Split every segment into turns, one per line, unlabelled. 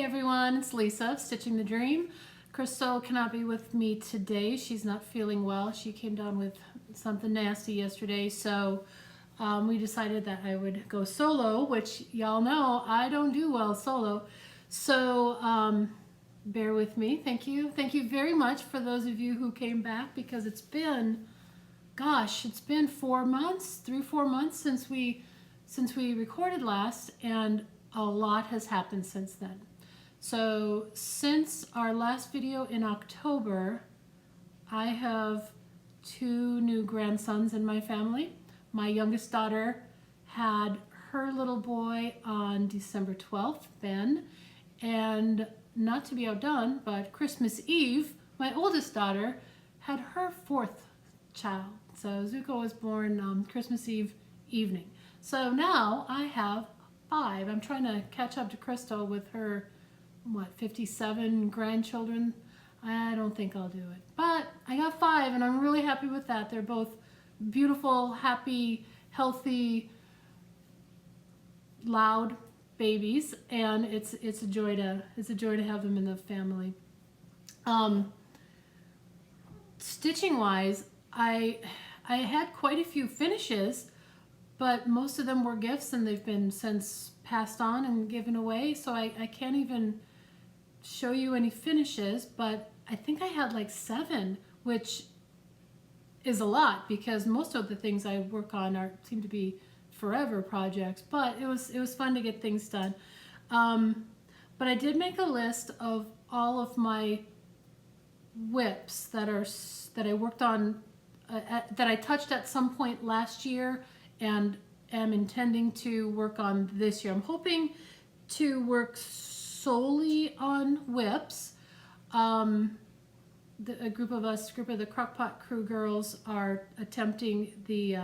everyone, it's Lisa of Stitching the Dream. Crystal cannot be with me today. She's not feeling well. She came down with something nasty yesterday, so we decided that I would go solo, which y'all know I don't do well solo. So bear with me. Thank you. Thank you very much for those of you who came back, because it's been, gosh, it's been 4 months, 3-4 months since we recorded last, and a lot has happened since then. So since our last video in October, I have 2 new grandsons in my family. My youngest daughter had her little boy on December 12th, Ben, and not to be outdone, but Christmas Eve, my oldest daughter had her 4th child. So Zuko was born Christmas Eve evening. So now I have 5. I'm trying to catch up to Crystal with her, 57 grandchildren. I don't think I'll do it, but I got 5 and I'm really happy with that. They're both beautiful, happy, healthy, loud babies, and it's a joy to have them in the family. Stitching wise, I had quite a few finishes, but most of them were gifts and they've been since passed on and given away, so I can't even show you any finishes, but I think I had like 7, which is a lot because most of the things I work on seem to be forever projects, but it was fun to get things done. But I did make a list of all of my whips that I worked on, that I touched at some point last year and am intending to work on this year. I'm hoping to work solely on whips. A group of the Crockpot Crew girls are attempting the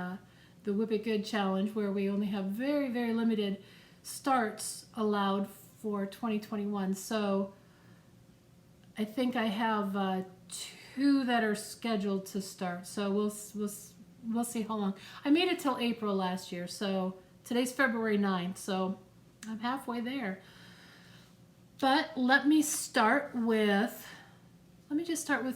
Whip It Good challenge, where we only have very, very limited starts allowed for 2021. So I think I have 2 that are scheduled to start. So we'll see how long. I made it till April last year, so today's February 9th, so I'm halfway there. But let me just start with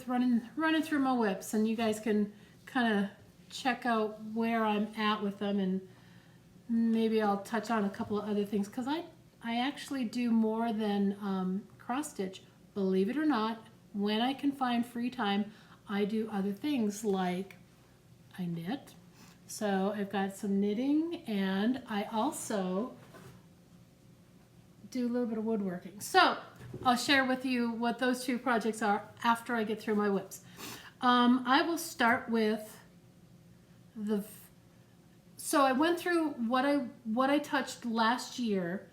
running through my whips, and you guys can kind of check out where I'm at with them, and maybe I'll touch on a couple of other things, because I actually do more than cross stitch. Believe it or not, when I can find free time, I do other things, like I knit. So I've got some knitting, and I also do a little bit of woodworking. So I'll share with you what those 2 projects are after I get through my whips. I will start with so I went through what I touched last year,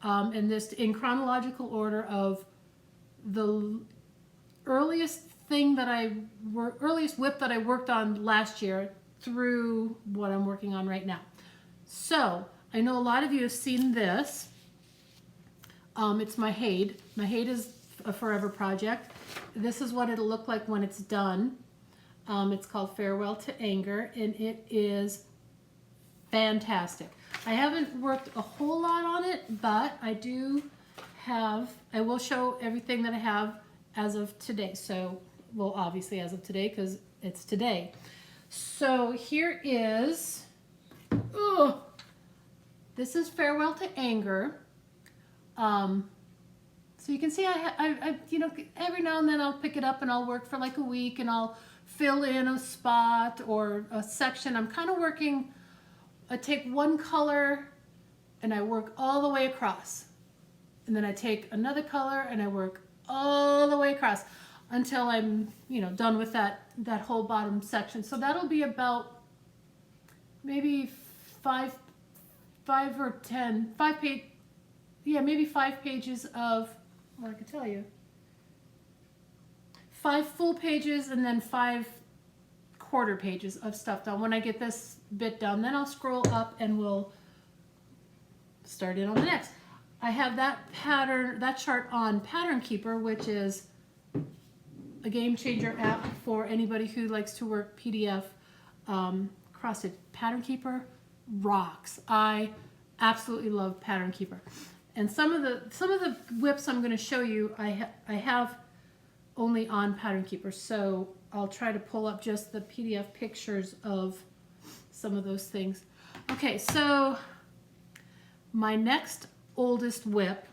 and this in chronological order of the earliest whip that I worked on last year through what I'm working on right now. So I know a lot of you have seen this. It's my Haid. My Haid is a forever project. This is what it'll look like when it's done. It's called Farewell to Anger, and it is fantastic. I haven't worked a whole lot on it, but I will show everything that I have as of today. So, well, obviously as of today, because it's today. So here is, this is Farewell to Anger. So you can see I every now and then I'll pick it up and I'll work for like a week and I'll fill in a spot or a section. I'm kind of working, I take one color and I work all the way across. And then I take another color and I work all the way across until I'm, done with that whole bottom section. So that'll be about maybe 5 pages of, well, I can tell you, 5 full pages and then 5 quarter pages of stuff done. When I get this bit done, then I'll scroll up and we'll start in on the next. I have that chart on Pattern Keeper, which is a game changer app for anybody who likes to work PDF cross-stitch. Pattern Keeper rocks. I absolutely love Pattern Keeper. And some of the whips I'm going to show you, I have only on Pattern Keeper, so I'll try to pull up just the PDF pictures of some of those things. Okay, so my next oldest whip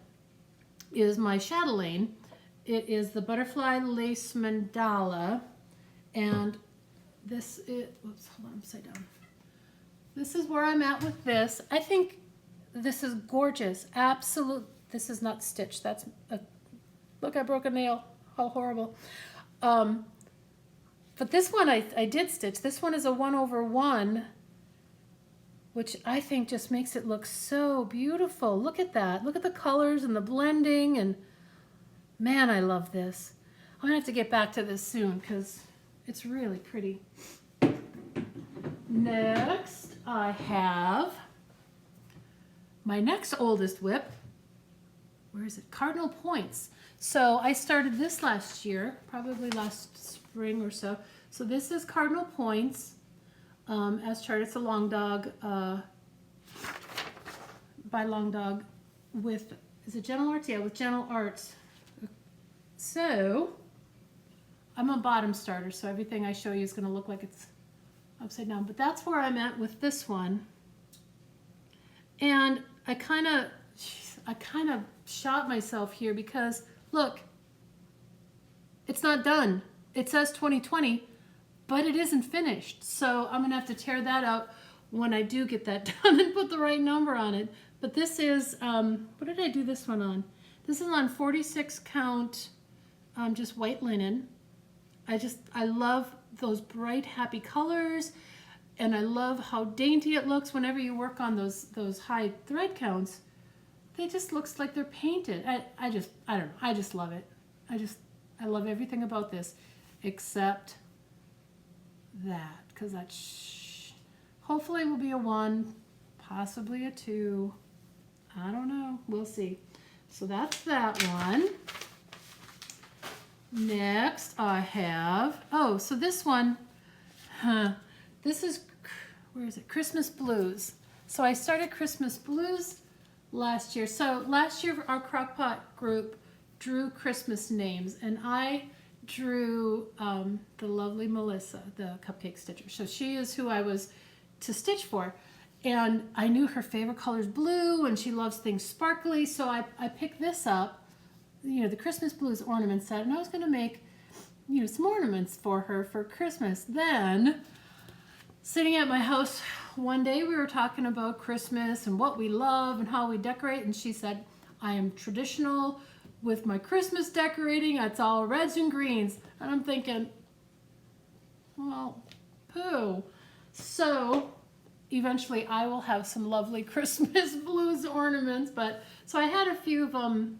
is my chatelaine. It is the Butterfly Lace Mandala, and this is, whoops, hold on, upside down. This is where I'm at with this. I think this is gorgeous. Absolute. This is not stitched. That's a, look, I broke a nail. How horrible. But this one I did stitch. This one is a 1/1, which I think just makes it look so beautiful. Look at that. Look at the colors and the blending, and man, I love this. I'm gonna have to get back to this soon because it's really pretty. Next, I have my next oldest whip. Where is it? Cardinal Points. So I started this last year, probably last spring or so. So this is Cardinal Points. As charted, it's a long dog by Long Dog with, is it Gentle Arts? Yeah, with Gentle Arts. So I'm a bottom starter, so everything I show you is going to look like it's upside down. But that's where I'm at with this one. And I kind of shot myself here because look, it's not done. It says 2020, but it isn't finished. So I'm gonna have to tear that out when I do get that done and put the right number on it. But this is, what did I do this one on? This is on 46 count, just white linen. I love those bright, happy colors, and I love how dainty it looks whenever you work on those high thread counts. They just looks like they're painted. I don't know. I just love it. I love everything about this, except that, because that hopefully will be a 1, possibly a 2. I don't know. We'll see. So that's that one. Next I have, oh, so this one, this is, where is it? Christmas Blues. So I started Christmas Blues last year. So last year our Crockpot group drew Christmas names, and I drew the lovely Melissa, the cupcake stitcher. So she is who I was to stitch for. And I knew her favorite color is blue, and she loves things sparkly. So I picked this up, you know, the Christmas Blues ornament set, and I was going to make, you know, some ornaments for her for Christmas. Then, sitting at my house one day, we were talking about Christmas and what we love and how we decorate, and she said, I am traditional with my Christmas decorating. It's all reds and greens. And I'm thinking, well, poo. So eventually I will have some lovely Christmas Blues ornaments. But so I had a few of them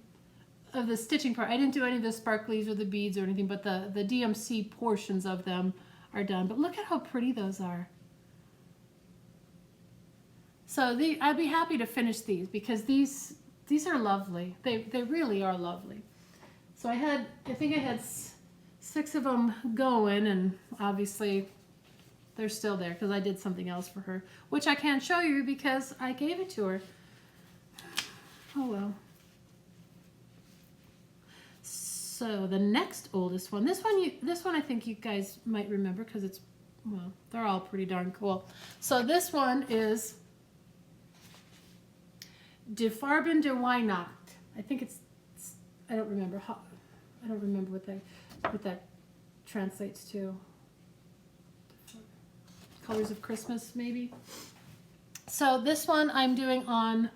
of the stitching part. I didn't do any of the sparklies or the beads or anything, but the DMC portions of them are done. But look at how pretty those are. So I'd be happy to finish these because these are lovely. They really are lovely. So I think I had 6 of them going, and obviously they're still there because I did something else for her, which I can't show you because I gave it to her. Oh well. So the next oldest one, this one I think you guys might remember because it's, well, they're all pretty darn cool. So this one is De Farben de Weihnacht. I think it's I don't remember what that translates to. Colors of Christmas, maybe. So this one I'm doing on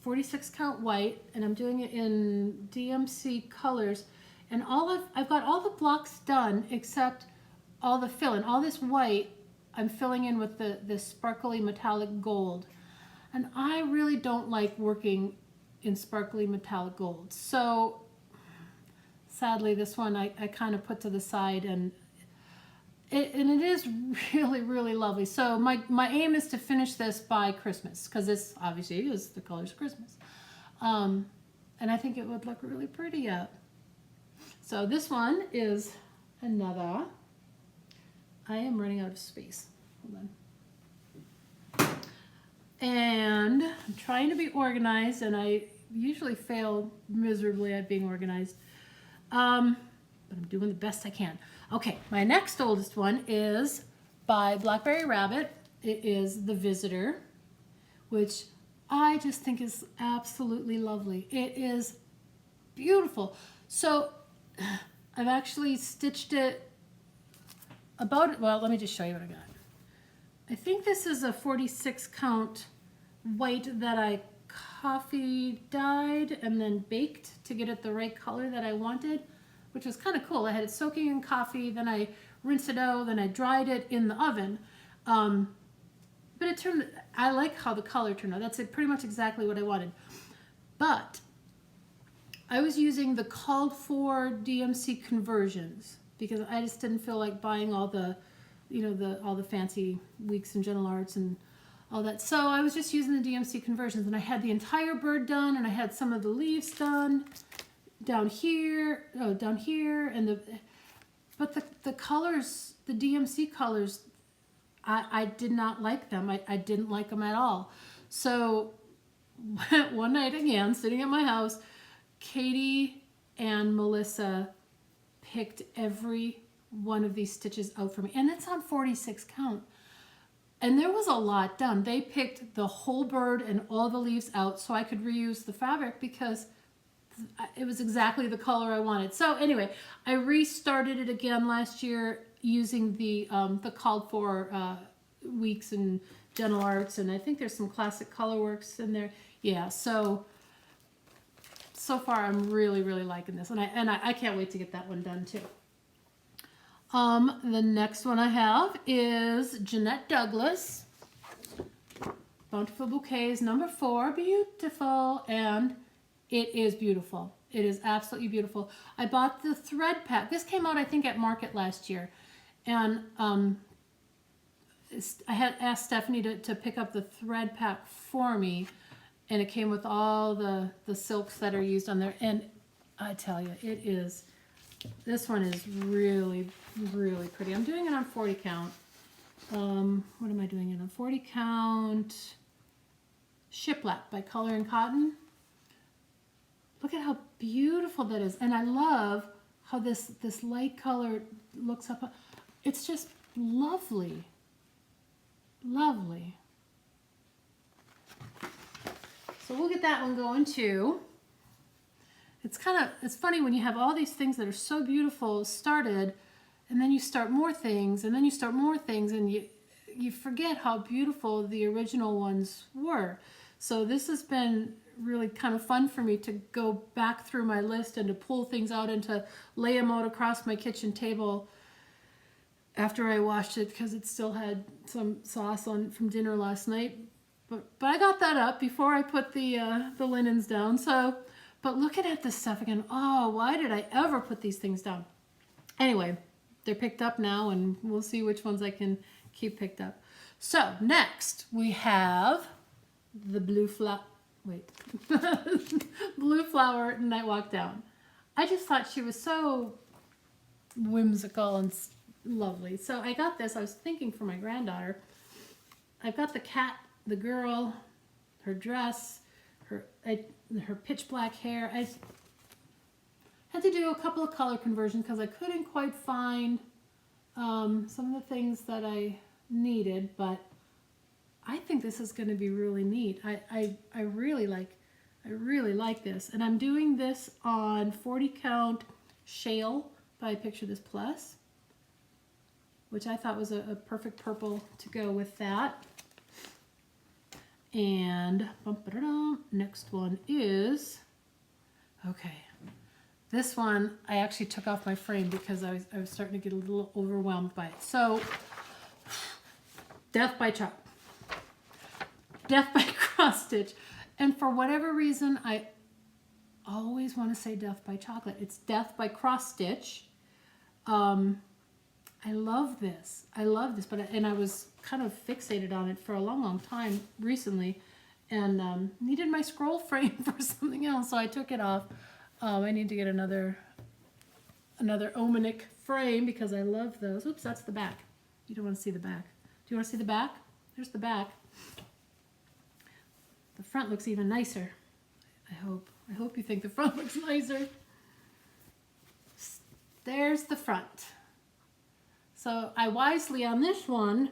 46 count white, and I'm doing it in DMC colors. And I've got all the blocks done except all the fill-in. All this white I'm filling in with this sparkly metallic gold. And I really don't like working in sparkly metallic gold. So sadly, this one I kind of put to the side, and it is really, really lovely. So my aim is to finish this by Christmas, because this obviously is the colors of Christmas. And I think it would look really pretty up. So this one is another. I am running out of space. Hold on. And I'm trying to be organized, and I usually fail miserably at being organized. But I'm doing the best I can. Okay, my next oldest one is by Blackberry Rabbit. It is The Visitor, which I just think is absolutely lovely. It is beautiful. So I've actually stitched it about, well, let me just show you what I got. I think this is a 46 count white that I coffee dyed and then baked to get it the right color that I wanted, which was kind of cool. I had it soaking in coffee, then I rinsed it out, then I dried it in the oven. But it turned, I like how the color turned out. That's pretty much exactly what I wanted. But I was using the called for DMC conversions because I just didn't feel like buying all the, you know, all the fancy Weeks and Gentle Arts and all that. So I was just using the DMC conversions, and I had the entire bird done, and I had some of the leaves done down here, and but the colors, the DMC colors, I did not like them. I didn't like them at all. So one night again, sitting at my house, Katie and Melissa picked every one of these stitches out for me. And it's on 46 count. And there was a lot done. They picked the whole bird and all the leaves out so I could reuse the fabric because it was exactly the color I wanted. So anyway, I restarted it again last year using the called for Weeks and Gentle Arts, and I think there's some classic colorworks in there. Yeah, so far I'm really liking this, and I can't wait to get that one done too. The next one I have is Jeanette Douglas. Bountiful Bouquet is number 4, beautiful, and it is beautiful. It is absolutely beautiful. I bought the thread pack. This came out, I think, at Market last year. And I had asked Stephanie to pick up the thread pack for me. And it came with all the silks that are used on there. And I tell you, this one is really pretty. I'm doing it on 40 count. What am I doing it on? 40 count Shiplap by Color and Cotton. Look at how beautiful that is. And I love how this light color looks up. It's just lovely. Lovely. So we'll get that one going too. It's funny when you have all these things that are so beautiful started, and then you start more things, and then you start more things, and you forget how beautiful the original ones were. So this has been really kind of fun for me to go back through my list and to pull things out and to lay them out across my kitchen table after I washed it because it still had some sauce on from dinner last night. But I got that up before I put the linens down. So, but looking at this stuff again, oh, why did I ever put these things down? Anyway, they're picked up now, and we'll see which ones I can keep picked up. So next we have the Blue Flower Night Walk Down. I just thought she was so whimsical and lovely. So I got this. I was thinking for my granddaughter. I've got the cat, the girl, her dress, her pitch black hair. I had to do a couple of color conversions because I couldn't quite find some of the things that I needed, but I think this is going to be really neat. I really like this, and I'm doing this on 40 count Shale by Picture This Plus, which I thought was a perfect purple to go with that. And next one is, okay, this one I actually took off my frame because I was starting to get a little overwhelmed by it. So, Death by Cross Stitch. And for whatever reason, I always want to say Death by Chocolate. It's Death by Cross Stitch. I love this. I was kind of fixated on it for a long time recently, and needed my scroll frame for something else, so I took it off. I need to get another Omanic frame because I love those. Oops, that's the back. You don't want to see the back. Do you want to see the back? There's the back. The front looks even nicer. I hope you think the front looks nicer. There's the front. So I wisely on this one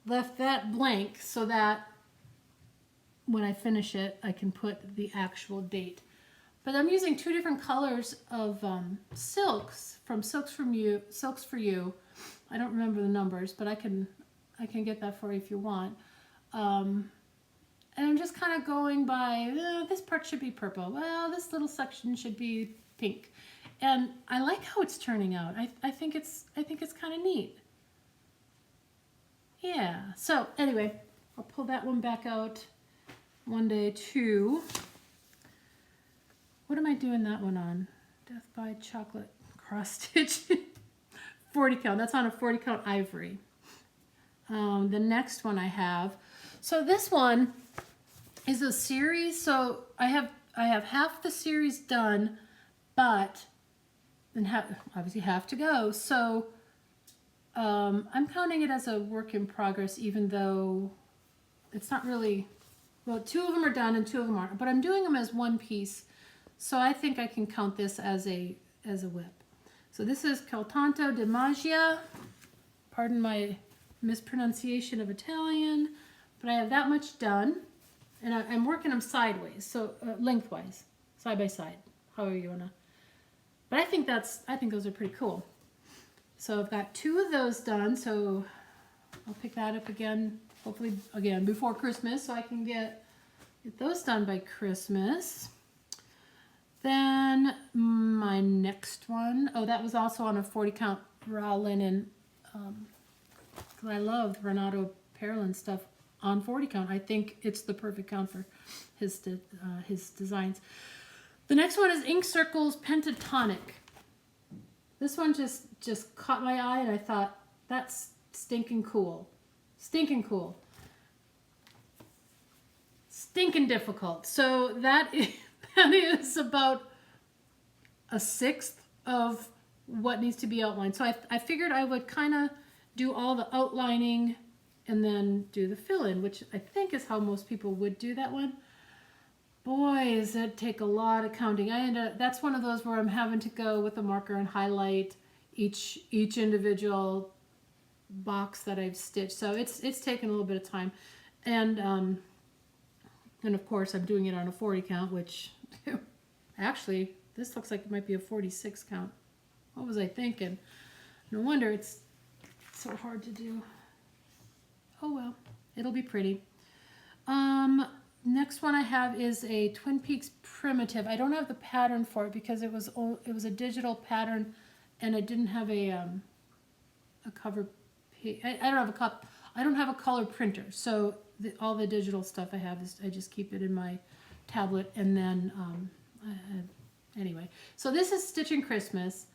left that blank so that when I finish it, I can put the actual date. But I'm using 2 different colors of silks from Silks for You. I don't remember the numbers, but I can get that for you if you want. And I'm just kind of going by, this part should be purple. Well, this little section should be pink. And I like how it's turning out. I think it's kind of neat. Yeah. So anyway, I'll pull that one back out one day too. What am I doing that one on? Death by Chocolate Cross Stitch. 40 count. That's on a 40 count ivory. The next one I have. So this one is a series. So I have half the series done, but then obviously half to go. So I'm counting it as a work in progress, even though it's not really, well, 2 of them are done and 2 of them aren't, but I'm doing them as one piece. So I think I can count this as a whip. So this is Caltoto Dimaggia. Pardon my mispronunciation of Italian, but I have that much done, and I'm working them sideways, so lengthwise, side by side, however you wanna. But I think those are pretty cool. So I've got 2 of those done, so I'll pick that up again, hopefully again before Christmas, so I can get those done by Christmas. Then my next one, oh, that was also on a 40 count raw linen, because I love Renato Perlin stuff on 40 count. I think it's the perfect count for his designs. The next one is Ink Circles Pentatonic. This one just caught my eye, and I thought, that's stinking cool. Stinking cool. Stinking difficult. So that is about 1/6 of what needs to be outlined. So I figured I would kind of do all the outlining and then do the fill-in, which I think is how most people would do that one. Boy, does it take a lot of counting. That's one of those where I'm having to go with a marker and highlight each individual box that I've stitched. So it's taken a little bit of time. And of course I'm doing it on a 40 count, which actually this looks like it might be a 46 count. What was I thinking? No wonder it's so hard to do. Oh well, it'll be pretty. Next one I have is a Twin Peaks primitive. I don't have the pattern for it because it was a digital pattern, and it didn't have a cover page. I don't have a color printer, so all the digital stuff I have is I just keep it in my tablet, and then anyway. So this is Stitching Christmas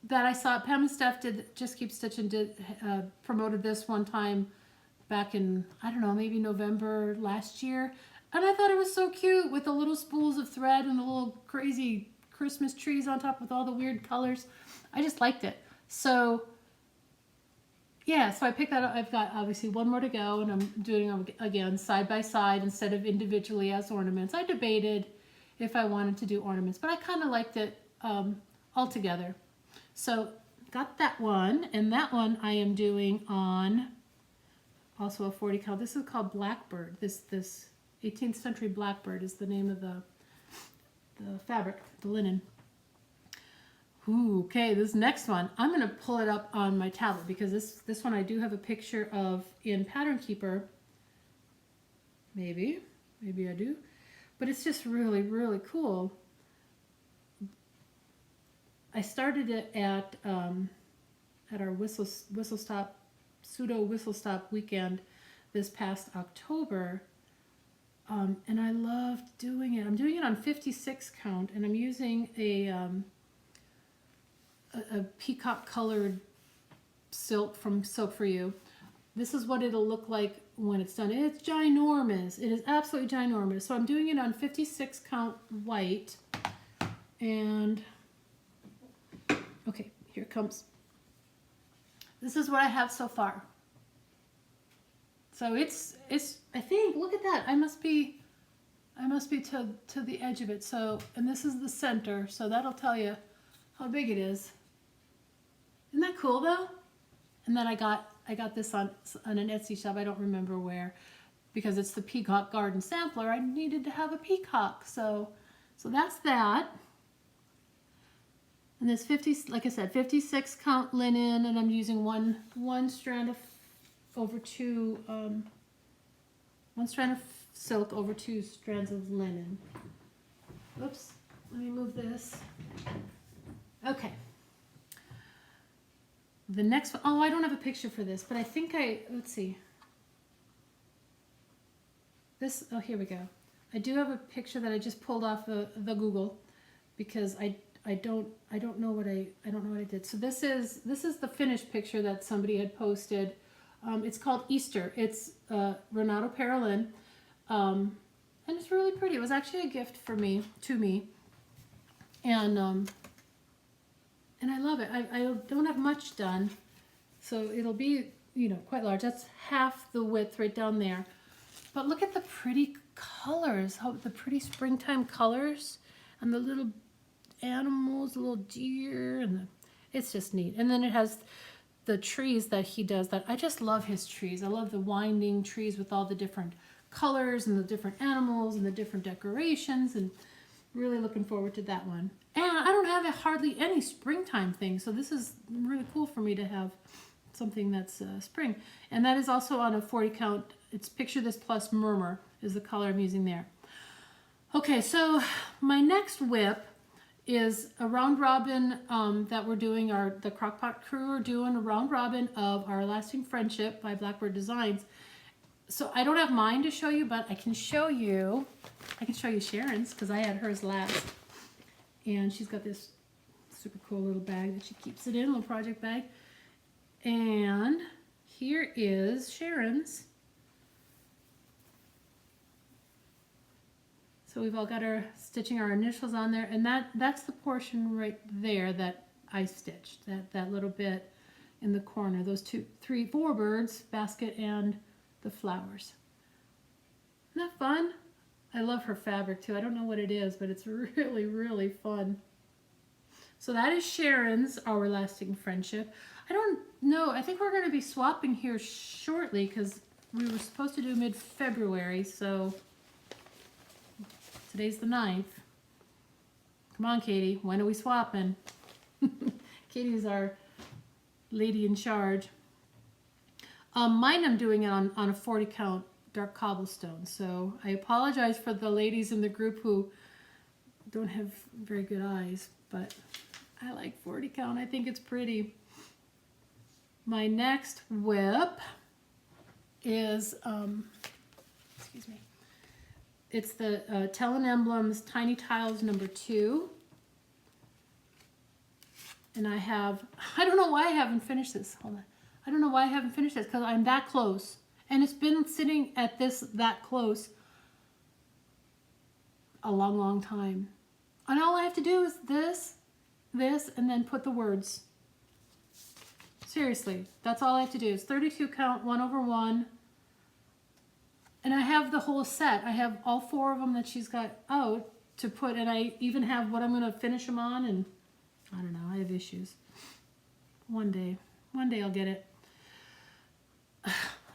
that I saw. Pam and Steph did Just Keep Stitching promoted this one time back in, I don't know, maybe November last year. And I thought it was so cute with the little spools of thread and the little crazy Christmas trees on top with all the weird colors. I just liked it. So yeah, so I picked that up. I've got obviously 1 more to go, and I'm doing them again side by side instead of individually as ornaments. I debated if I wanted to do ornaments, but I kind of liked it all together. So got that one, and that one I am doing on also a 40 count. This is called Blackbird. This 18th century Blackbird is the name of the fabric, the linen. Ooh, okay, this next one, I'm going to pull it up on my tablet because this one I do have a picture of in Pattern Keeper. Maybe I do. But it's just really, really cool. I started it at our whistle stop, pseudo whistle stop weekend this past October. And I loved doing it. I'm doing it on 56 count, and I'm using a peacock colored silk from Silk for You. This is what it'll look like when it's done. It's ginormous. It is absolutely ginormous. So I'm doing it on 56 count white. And okay, here it comes. This is what I have so far. So it's I think, look at that. I must be I must be to the edge of it. So, and this is the center, so that'll tell you how big it is. Isn't that cool though? And then I got this on an Etsy shop, I don't remember where, because it's the Peacock Garden Sampler. I needed to have a peacock, so that's that. And there's 50, like I said, 56 count linen, and I'm using one strand of over two, one strand of silk over 2 strands of linen. Oops, let me move this. Okay. The next one, oh, I don't have a picture for this, but I think let's see. This, oh, here we go. I do have a picture that I just pulled off the Google, because I don't know what I did. So this is the finished picture that somebody had posted. It's called Easter. It's Renato Perelin, and it's really pretty. It was actually a gift to me, and I love it. I don't have much done, so it'll be, you know, quite large. That's half the width right down there. But look at the pretty colors, how the pretty springtime colors, and the little animals, the little deer, and it's just neat. And then it has the trees that he does. That I just love his trees. I love the winding trees with all the different colors and the different animals and the different decorations, and really looking forward to that one. And I don't have hardly any springtime things, so this is really cool for me to have something that's spring. And that is also on a 40 count. It's Picture This Plus Murmur is the color I'm using there. Okay, so my next whip is a round robin that we're doing. The Crockpot crew are doing a round robin of Our Lasting Friendship by Blackbird Designs. So I don't have mine to show you, but I can show you Sharon's, because I had hers last. And she's got this super cool little bag that she keeps it in, a little project bag. And here is Sharon's. So we've all got our stitching our initials on there, and that's the portion right there that I stitched, that little bit in the corner, those 4 birds, basket, and the flowers. Isn't that fun? I love her fabric too. I don't know what it is, but it's really, really fun. So that is Sharon's Our Lasting Friendship. I don't know. I think we're going to be swapping here shortly, because we were supposed to do mid-February, so today's the 9th. Come on, Katie. When are we swapping? Katie's our lady in charge. Mine I'm doing it on a 40 count dark cobblestone. So I apologize for the ladies in the group who don't have very good eyes, but I like 40 count. I think it's pretty. My next whip is, excuse me, it's the Tell and Emblems Tiny Tiles #2. And I don't know why I haven't finished this. Hold on. I don't know why I haven't finished this, because I'm that close. And it's been sitting at that close a long, long time. And all I have to do is this, and then put the words. Seriously, that's all I have to do. It's 32 count, 1/1. And I have the whole set. I have all 4 of them that she's got out to put, and I even have what I'm going to finish them on, and I don't know, I have issues. One day I'll get it.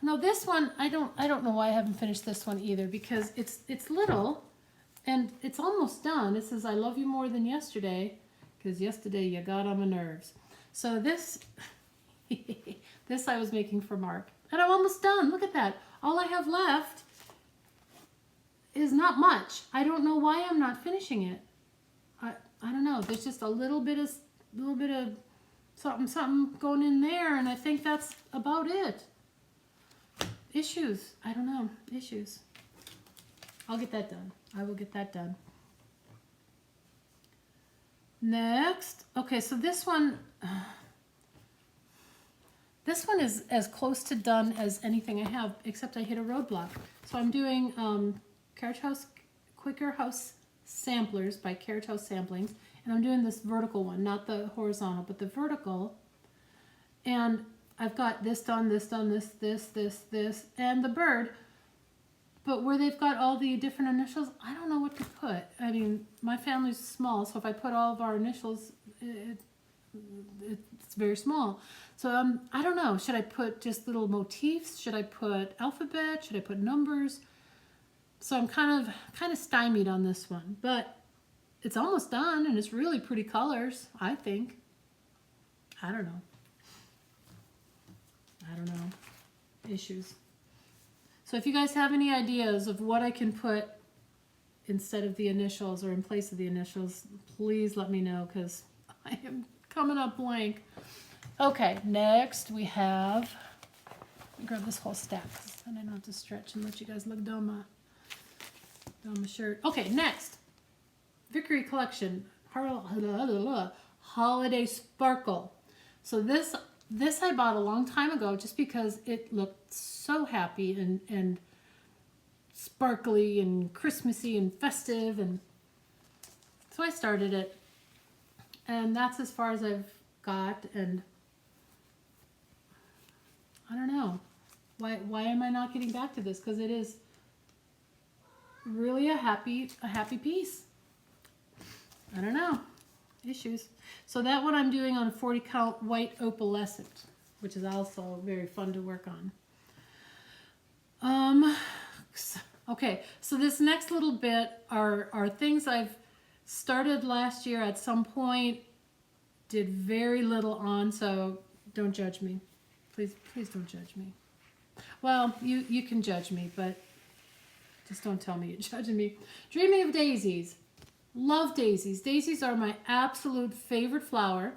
No, this one, I don't know why I haven't finished this one either, because it's little, and it's almost done. It says, I love you more than yesterday, because yesterday you got on my nerves. So this, this I was making for Mark, and I'm almost done. Look at that. All I have left is not much. I don't know why I'm not finishing it. I don't know. There's just a little bit of something going in there, and I think that's about it. Issues. I don't know. Issues. I'll get that done. I will get that done. Next. Okay, so this one is as close to done as anything I have, except I hit a roadblock. So I'm doing Carriage House Quicker House Samplers by Carriage House Samplings, and I'm doing this vertical one, not the horizontal, but the vertical. And I've got this done, this, and the bird. But where they've got all the different initials, I don't know what to put. I mean, my family's small, so if I put all of our initials, it's very small. So I don't know. Should I put just little motifs? Should I put alphabet? Should I put numbers? So I'm kind of stymied on this one, but it's almost done, and it's really pretty colors, I think. I don't know. Issues. So if you guys have any ideas of what I can put instead of the initials or in place of the initials, please let me know, because I am coming up blank. Okay, next we have, let me grab this whole stack, and I don't have to stretch and let you guys look down my shirt. Okay, next, Vickery Collection, Holiday Sparkle. So this I bought a long time ago just because it looked so happy and sparkly and Christmassy and festive, and so I started it, and that's as far as I've got. And I don't know why am I not getting back to this, because it is really a happy piece. I don't know, issues. So that one I'm doing on 40 count white opalescent, which is also very fun to work on. Okay, so this next little bit are things I've started last year at some point, did very little on, so don't judge me. Please don't judge me. Well, you can judge me, but just don't tell me you're judging me. Dreaming of Daisies. Love daisies. Daisies are my absolute favorite flower,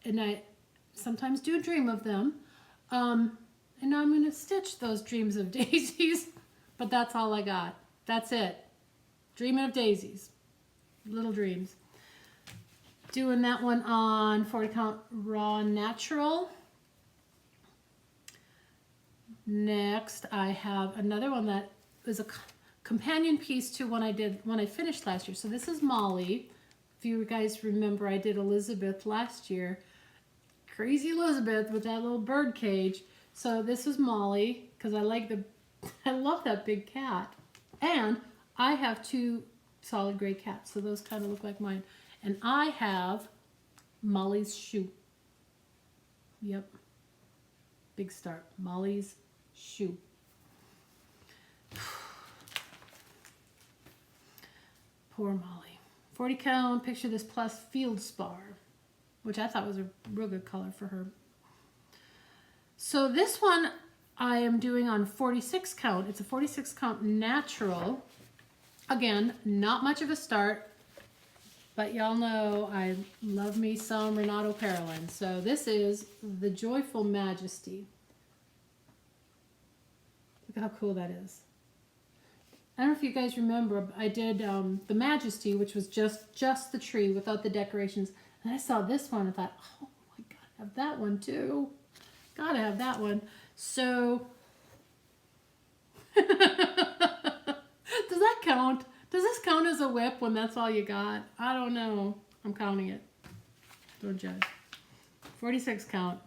and I sometimes do dream of them. And now I'm going to stitch those dreams of daisies, but that's all I got. That's it. Dreaming of Daisies. Little dreams. Doing that one on 40 count raw natural. Next, I have another one that is a companion piece to one I finished last year. So this is Molly. If you guys remember, I did Elizabeth last year. Crazy Elizabeth with that little bird cage. So this is Molly, because I love that big cat. And I have two solid gray cats, so those kind of look like mine. And I have Molly's shoe. Yep. Big start. Molly's shoe. Poor Molly. 40 count, picture this plus field spar, which I thought was a real good color for her. So this one I am doing on 46 count. It's a 46 count natural. Again, not much of a start, but y'all know I love me some Renato Parolin. So this is the Joyful Majesty. Look at how cool that is. I don't know if you guys remember, I did the Majesty, which was just the tree without the decorations. And I saw this one and thought, oh my God, I have that one too. Gotta have that one. So, does that count? Does this count as a whip when that's all you got? I don't know. I'm counting it. Don't judge. 46 count.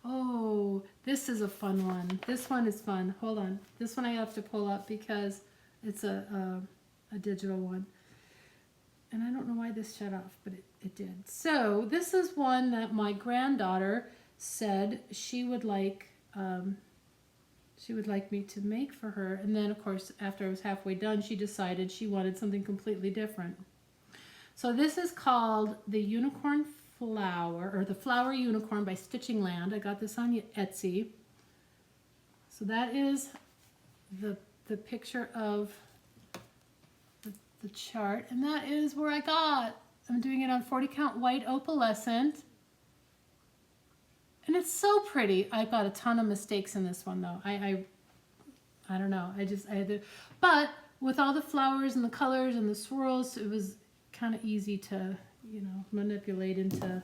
Oh, this is a fun one. This one is fun. Hold on. This one I have to pull up because it's a digital one. And I don't know why this shut off, but it did. So this is one that my granddaughter said she would like me to make for her. And then, of course, after I was halfway done, she decided she wanted something completely different. So this is called the Unicorn Flower, or the Flower Unicorn by Stitching Land. I got this on Etsy. So that is the picture of the chart, and that is where I got. I'm doing it on 40 count white opalescent, and it's so pretty. I've got a ton of mistakes in this one though. I don't know. I had to, but with all the flowers and the colors and the swirls, it was kind of easy to, you know, manipulate into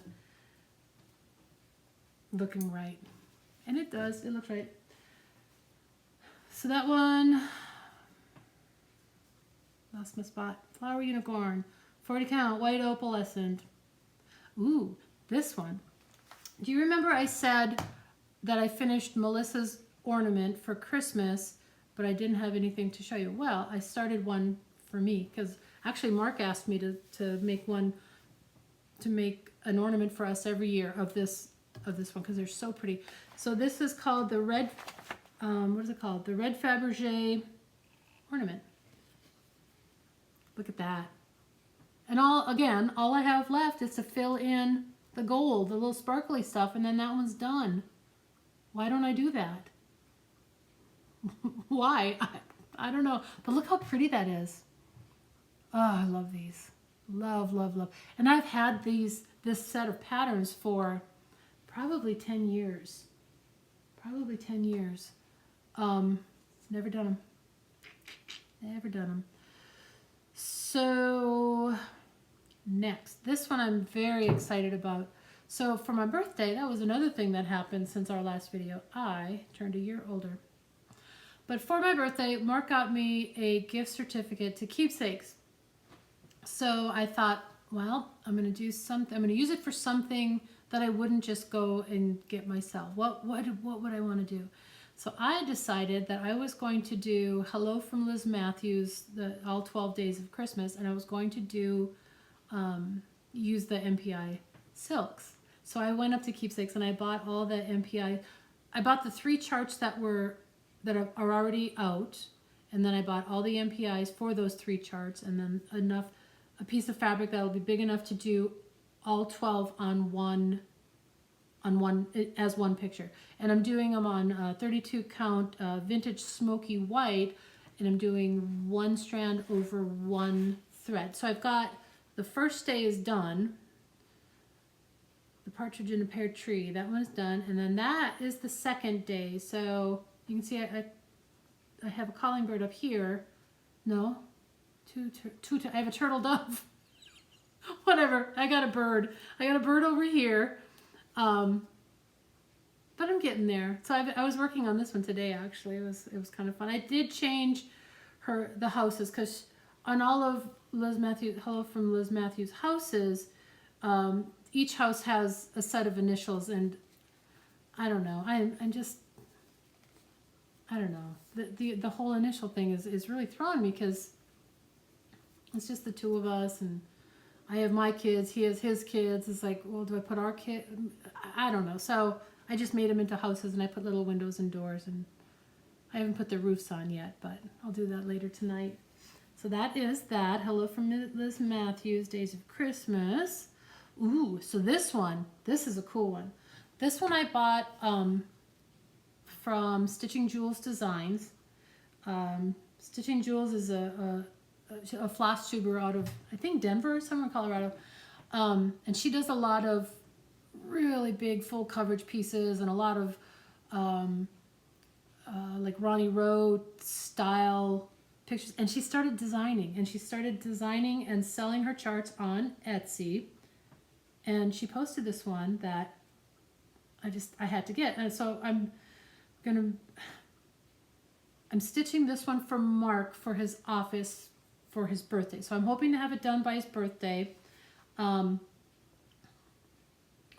looking right. And it does, it looks right. So that one, lost my spot. Flower Unicorn, 40 count, white opalescent. Ooh, this one. Do you remember I said that I finished Melissa's ornament for Christmas, but I didn't have anything to show you. Well, I started one for me because actually Mark asked me to make an ornament for us every year of this one because they're so pretty. So this is called the red, what is it called? The red Faberge ornament. Look at that. And all I have left is to fill in the gold, the little sparkly stuff, and then that one's done. Why don't I do that? Why? I don't know. But look how pretty that is. Oh, I love these. Love, love, love. And I've had this set of patterns for probably 10 years. Probably 10 years. Never done them. Never done them. So next, this one I'm very excited about. So for my birthday, that was another thing that happened since our last video. I turned a year older. But for my birthday, Mark got me a gift certificate to Keepsakes. So I thought, well, I'm going to do something. I'm going to use it for something that I wouldn't just go and get myself. What would I want to do? So I decided that I was going to do Hello from Liz Matthews, all 12 days of Christmas, and I was going to do use the MPI silks. So I went up to Keepsakes and I bought all the MPI. I bought the 3 charts that are already out, and then I bought all the MPIs for those 3 charts, and then a piece of fabric that will be big enough to do all 12 as one picture. And I'm doing them on 32 count vintage smoky white, and I'm doing 1 strand over 1 thread. So I've got the first day is done, the partridge in a pear tree, that one's done, and then that is the second day. So you can see I have a calling bird up here. No, I have a turtle dove. Whatever, I got a bird. I got a bird over here. But I'm getting there. So I was working on this one today, actually. It was kind of fun. I did change the houses because on all of Hello from Liz Matthews houses, each house has a set of initials, and I don't know. I don't know. The whole initial thing is really throwing me because it's just the 2 of us, and I have my kids, he has his kids. It's like, well, do I put our kid? I don't know. So I just made them into houses, and I put little windows and doors, and I haven't put the roofs on yet, but I'll do that later tonight. So that is that. Hello from Liz Matthews, Days of Christmas. Ooh, so this is a cool one. This one I bought from Stitching Jewels Designs. Stitching Jewels is a floss tuber out of, I think, Denver or somewhere in Colorado. And she does a lot of really big full coverage pieces and a lot of like Ronnie Rowe style pictures. And she started designing and selling her charts on Etsy. And she posted this one that I had to get. And so I'm stitching this one for Mark for his office for his birthday. So I'm hoping to have it done by his birthday, along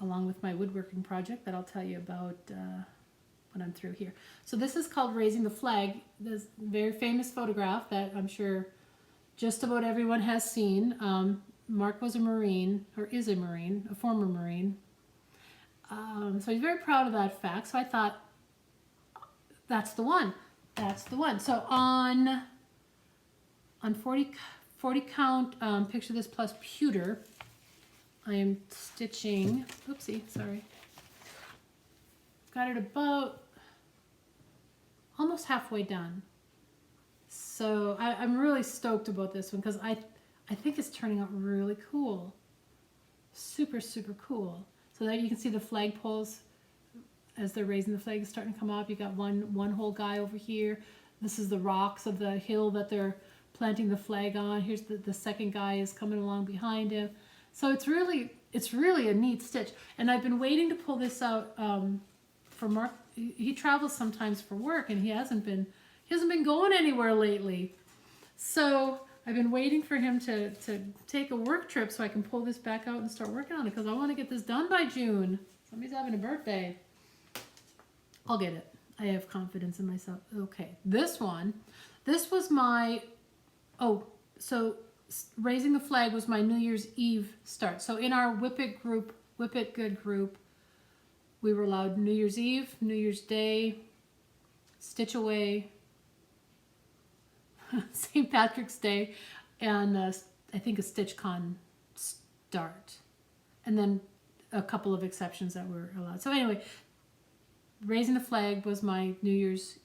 with my woodworking project that I'll tell you about when I'm through here. So this is called Raising the Flag. This very famous photograph that I'm sure just about everyone has seen. Mark was a Marine, or is a Marine, a former Marine. So he's very proud of that fact. So I thought, that's the one. That's the one. So on 40 count, picture this plus pewter, I am stitching, oopsie, sorry. Got it about almost halfway done. So I'm really stoked about this one because I think it's turning out really cool. Super, super cool. So that you can see the flagpoles as they're raising the flag is starting to come up. You got one whole guy over here. This is the rocks of the hill that they're planting the flag on. Here's the second guy is coming along behind him. So it's really a neat stitch. And I've been waiting to pull this out for Mark. He travels sometimes for work, and he hasn't been going anywhere lately. So I've been waiting for him to take a work trip so I can pull this back out and start working on it because I want to get this done by June. Somebody's having a birthday. I'll get it. I have confidence in myself. Okay, this was my, oh, so raising the flag was my New Year's Eve start. So in our Whip It Good group, we were allowed New Year's Eve, New Year's Day, Stitch Away, St. Patrick's Day, and I think a StitchCon start. And then a couple of exceptions that were allowed. So anyway, raising the flag was my New Year's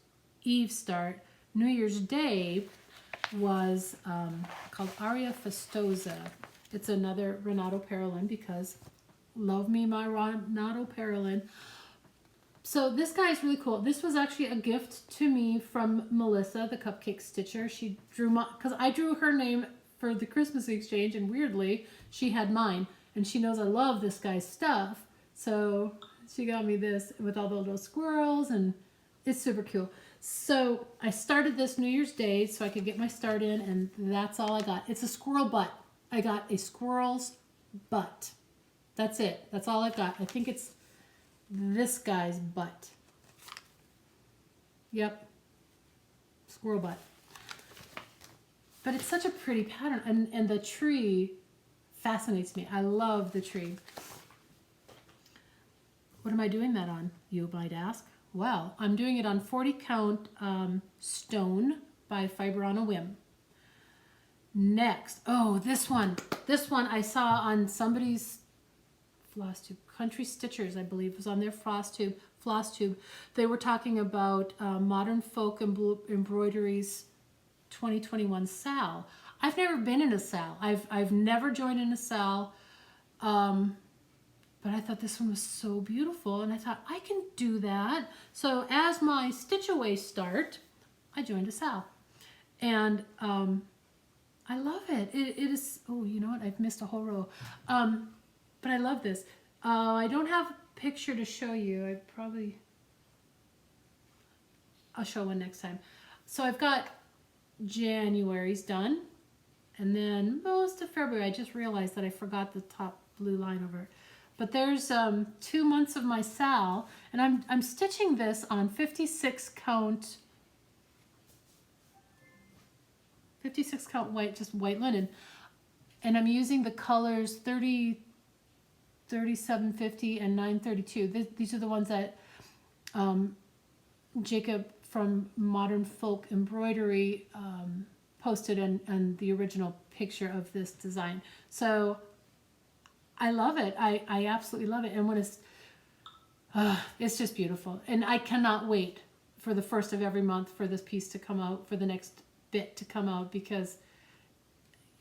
Eve start. New Year's Day was called Aria Festosa. It's another Renato Perelin because love me my Renato Perelin. So this guy is really cool. This was actually a gift to me from Melissa, the cupcake stitcher. She drew my, because I drew her name for the Christmas exchange, and weirdly, she had mine. And she knows I love this guy's stuff. So she got me this with all the little squirrels, and it's super cool. So I started this New Year's Day so I could get my start in, and that's all I got. It's a squirrel butt. I got a squirrel's butt. That's it. That's all I've got. I think it's this guy's butt. Yep. Squirrel butt. But it's such a pretty pattern, and the tree fascinates me. I love the tree. What am I doing that on, you might ask? Well, I'm doing it on 40 count stone by Fiber on a Whim. Next, oh, this one I saw on somebody's FlossTube, Country Stitchers, I believe, was on their FlossTube. They were talking about Modern Folk Embroidery's 2021 SAL. I've never been in a SAL. I've never joined in a SAL, but I thought this one was so beautiful, and I thought I can do that. So as my Stitch Away start, I joined a SAL, and I love it. It is. Oh, you know what? I've missed a whole row, but I love this. I don't have a picture to show you. I'll show one next time. So I've got January's done. And then most of February, I just realized that I forgot the top blue line over it. But there's 2 months of my SAL, and I'm stitching this on 56 count white, just white linen. And I'm using the colors 30, 3750, and 932. These are the ones that Jacob from Modern Folk Embroidery posted and the original picture of this design. So I love it. I absolutely love it. And when it's just beautiful. And I cannot wait for the first of every month for this piece to come out, for the next bit to come out, because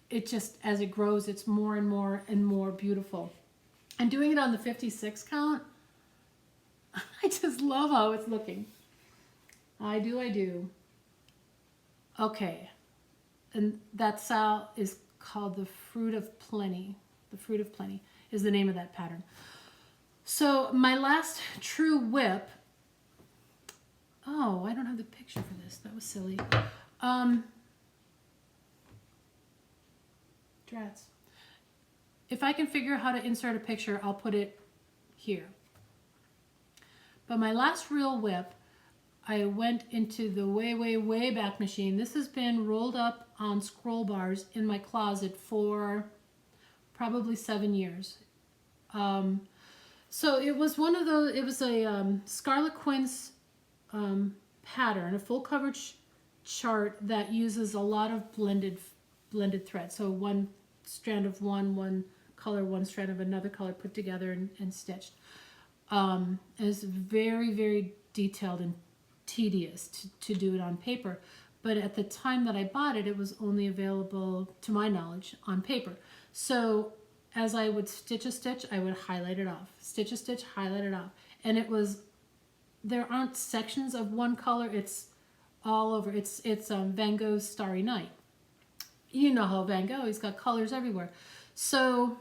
it just, as it grows, it's more and more and more beautiful. And doing it on the 56 count, I just love how it's looking. I do. Okay. And that SAL is called the Fruit of Plenty. The Fruit of Plenty is the name of that pattern. So my last true whip, oh, I don't have the picture for this. That was silly. Drats. If I can figure out how to insert a picture, I'll put it here. But my last real whip, I went into the way back machine. This has been rolled up on scroll bars in my closet for probably 7 years. So it was one of those, it was a Scarlet Quinns pattern, a full coverage chart that uses a lot of blended thread. So one strand of one color, one strand of another color put together and stitched. It's very, very detailed and tedious to do it on paper. But at the time that I bought it, it was only available, to my knowledge, on paper. So as I would stitch a stitch, I would highlight it off. Stitch a stitch, highlight it off. And it was, there aren't sections of one color, it's all over. It's Van Gogh's Starry Night. You know how Van Gogh, he's got colors everywhere. So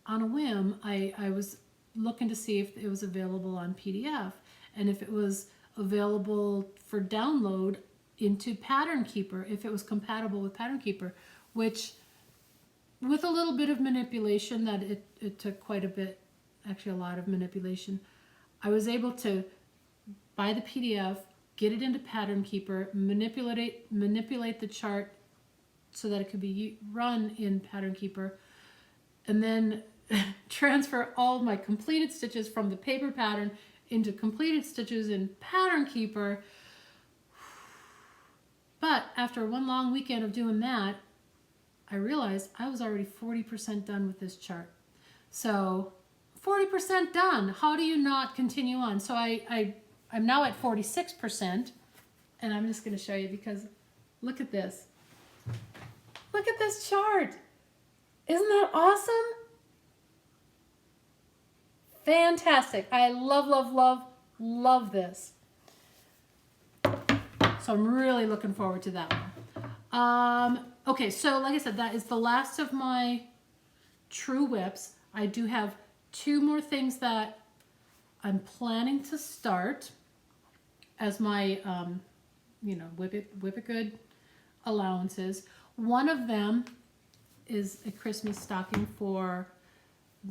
on a whim, I was looking to see if it was available on PDF and if it was available for download into Pattern Keeper, if it was compatible with Pattern Keeper, which with a little bit of manipulation, that it took quite a bit, actually a lot of manipulation, I was able to buy the PDF, get it into Pattern Keeper, manipulate the chart so that it could be run in Pattern Keeper, and then transfer all of my completed stitches from the paper pattern into completed stitches in Pattern Keeper. But after one long weekend of doing that, I realized I was already 40% done with this chart. So 40% done. How do you not continue on? So I'm now at 46%, and I'm just going to show you because look at this. Look at this chart. Isn't that awesome? Fantastic. I love, love, love, love this. So I'm really looking forward to that one. Okay, so like I said, that is the last of my true whips. I do have 2 more things that I'm planning to start as my, whip it good allowances. One of them is a Christmas stocking for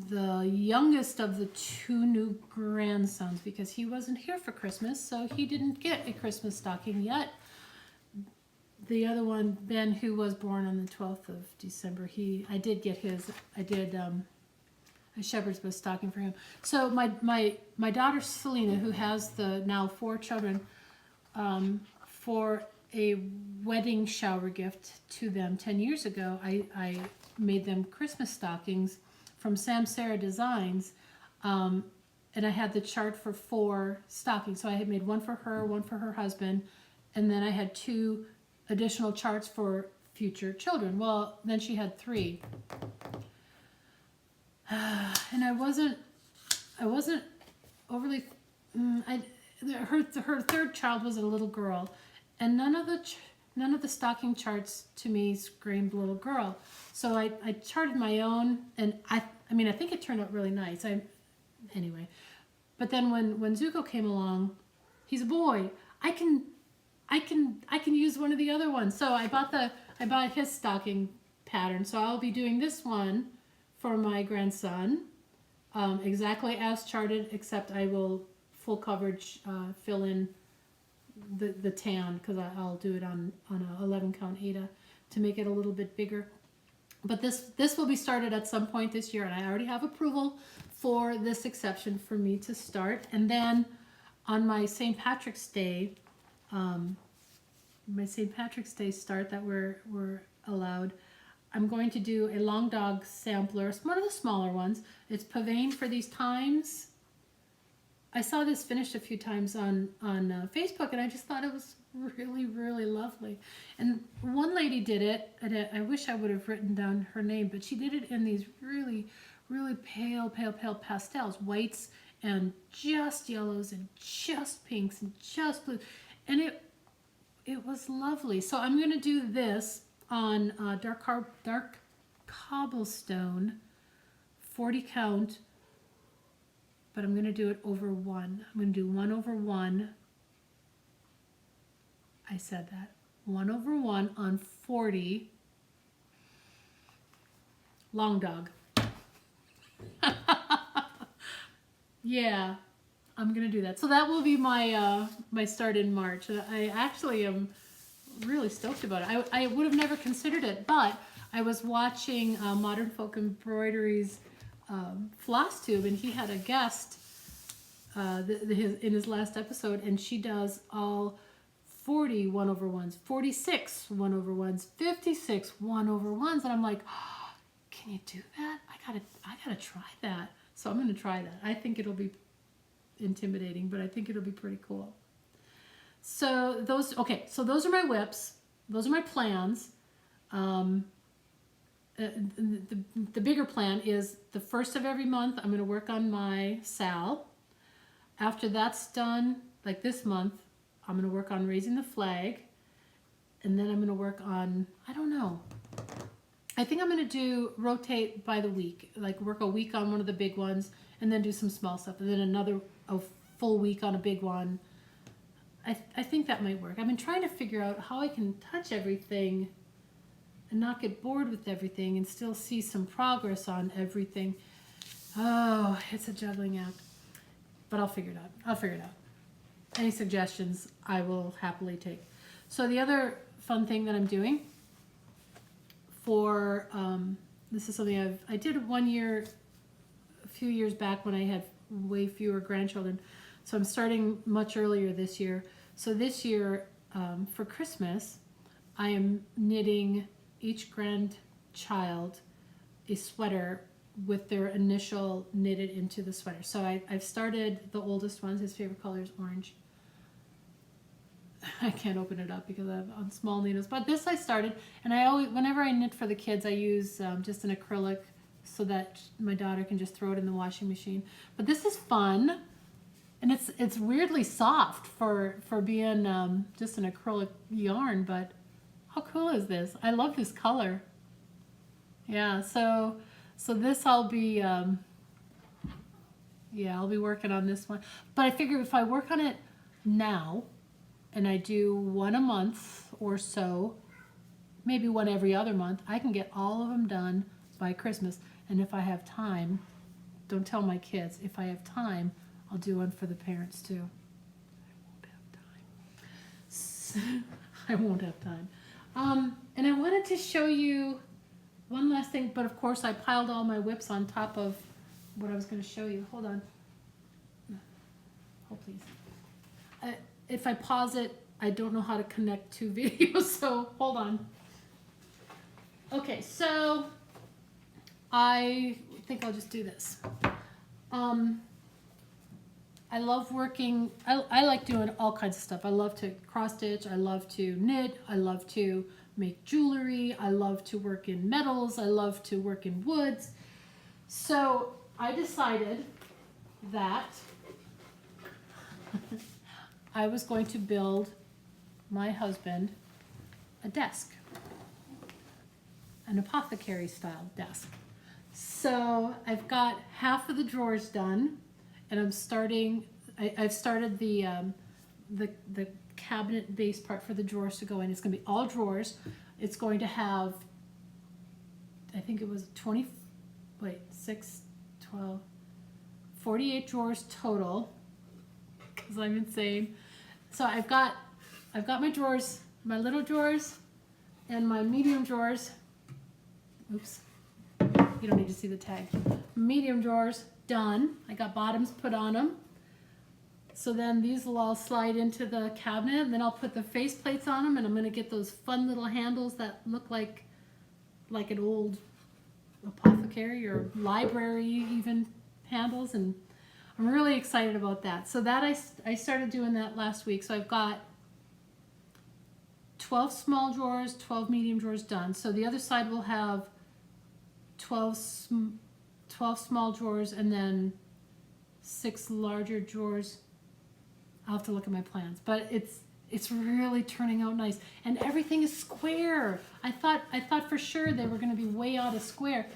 the youngest of the 2 new grandsons because he wasn't here for Christmas, so he didn't get a Christmas stocking yet. The other one, Ben, who was born on the 12th of December, I did get his. I did a shepherd's bush stocking for him. So my daughter Selena, who has the now 4 children, for a wedding shower gift to them 10 years ago, I made them Christmas stockings from Sam Sarah Designs, and I had the chart for 4 stockings. So I had made one for her husband, and then I had 2 additional charts for future children. Well, then she had 3. And I wasn't overly, her 3rd child was a little girl, and none of the stocking charts to me screamed little girl. So I charted my own, and I think it turned out really nice. Anyway, but then when Zuko came along, he's a boy. I can use one of the other ones. So I bought his stocking pattern. So I'll be doing this one for my grandson, exactly as charted, except I will full coverage fill in the tan because I'll do it on a 11 count Aida to make it a little bit bigger. But this will be started at some point this year, and I already have approval for this exception for me to start. And then on my St. Patrick's Day, start that we're allowed, I'm going to do a long dog sampler. It's one of the smaller ones. It's Pavane for these times. I saw this finished a few times on Facebook, and I just thought it was really, really lovely. And one lady did it, and I wish I would have written down her name, but she did it in these really, really pale pastels, whites and just yellows and just pinks and just blues, and it was lovely. So I'm going to do this on dark cobblestone, 40 count. But I'm going to do it over 1. I'm going to do 1 over 1. I said that. 1 over 1 on 40. Long dog. Yeah, I'm going to do that. So that will be my my start in March. I actually am really stoked about it. I would have never considered it, but I was watching Modern Folk Embroidery's FlossTube, and he had a guest in his last episode, and she does all 40 1 over 1s, 46 1 over 1s, 56 1 over 1s, and I'm like, oh, can you do that? I gotta try that. So I'm gonna try that. I think it'll be intimidating, but I think it'll be pretty cool. So those are my whips. Those are my plans. The bigger plan is the first of every month I'm going to work on my Sal. After that's done, like this month, I'm going to work on raising the flag, and then I'm going to work on, I don't know, I think I'm going to rotate by the week, like work a week on one of the big ones and then do some small stuff, and then a full week on a big one. I think that might work. I've been trying to figure out how I can touch everything and not get bored with everything and still see some progress on everything. Oh, it's a juggling act. but I'll figure it out. I'll figure it out. Any suggestions I will happily take. So the other fun thing that I'm doing for, this is something I did 1 year, a few years back when I had way fewer grandchildren. So I'm starting much earlier this year. So this year, for Christmas, I am knitting each grandchild a sweater with their initial knitted into the sweater. So I've started the oldest ones. His favorite color is orange. I can't open it up because I have on small needles. But this I started, and I always, whenever I knit for the kids, I use just an acrylic so that my daughter can just throw it in the washing machine. But this is fun, and it's weirdly soft for being just an acrylic yarn. But how cool is this? I love this color. Yeah, so this I'll be I'll be working on this one. But I figure if I work on it now, and I do one a month or so, maybe one every other month, I can get all of them done by Christmas. And if I have time, don't tell my kids, if I have time, I'll do one for the parents too. I won't have time. And I wanted to show you one last thing, but of course I piled all my whips on top of what I was going to show you. Hold on. Oh, please. If I pause it, I don't know how to connect two videos, so hold on. Okay, so I think I'll just do this. I love working, I like doing all kinds of stuff. I love to cross stitch, I love to knit, I love to make jewelry, I love to work in metals, I love to work in woods. So I decided that I was going to build my husband a desk, an apothecary style desk. So I've got half of the drawers done, and I'm starting, I've started the cabinet base part for the drawers to go in. It's going to be all drawers. It's going to have, I think it was 48 drawers total, because I'm insane. So I've got my drawers, my little drawers, and my medium drawers. Oops, you don't need to see the tag. Medium drawers done. I got bottoms put on them. So then these will all slide into the cabinet, and then I'll put the face plates on them, and I'm going to get those fun little handles that look like an old apothecary or library even handles, and I'm really excited about that. So that I started doing that last week. So I've got 12 small drawers, 12 medium drawers done. So the other side will have 12 small drawers and then 6 larger drawers. I'll have to look at my plans, but it's really turning out nice, and everything is square. I thought for sure they were going to be way out of square,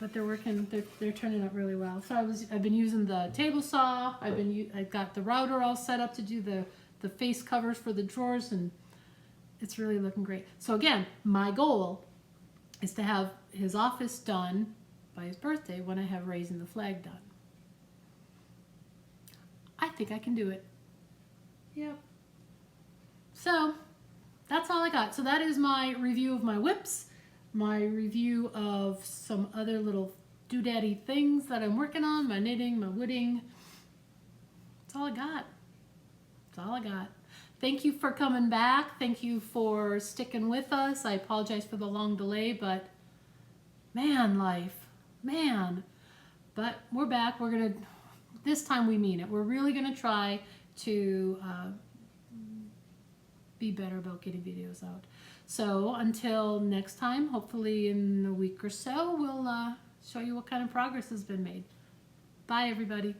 but they're working. They're turning out really well. So I've been using the table saw. I've got the router all set up to do the face covers for the drawers, and it's really looking great. So again, my goal is to have his office done by his birthday when I have raising the flag done. I think I can do it. Yep. So that's all I got. So that is my review of my whips, my review of some other little doodaddy things that I'm working on, my knitting, my wooding. That's all I got. That's all I got. Thank you for coming back. Thank you for sticking with us. I apologize for the long delay, but man, life, man. But we're back. We're gonna, this time we mean it. We're really gonna try to be better about getting videos out. So until next time, hopefully in a week or so, we'll show you what kind of progress has been made. Bye, everybody.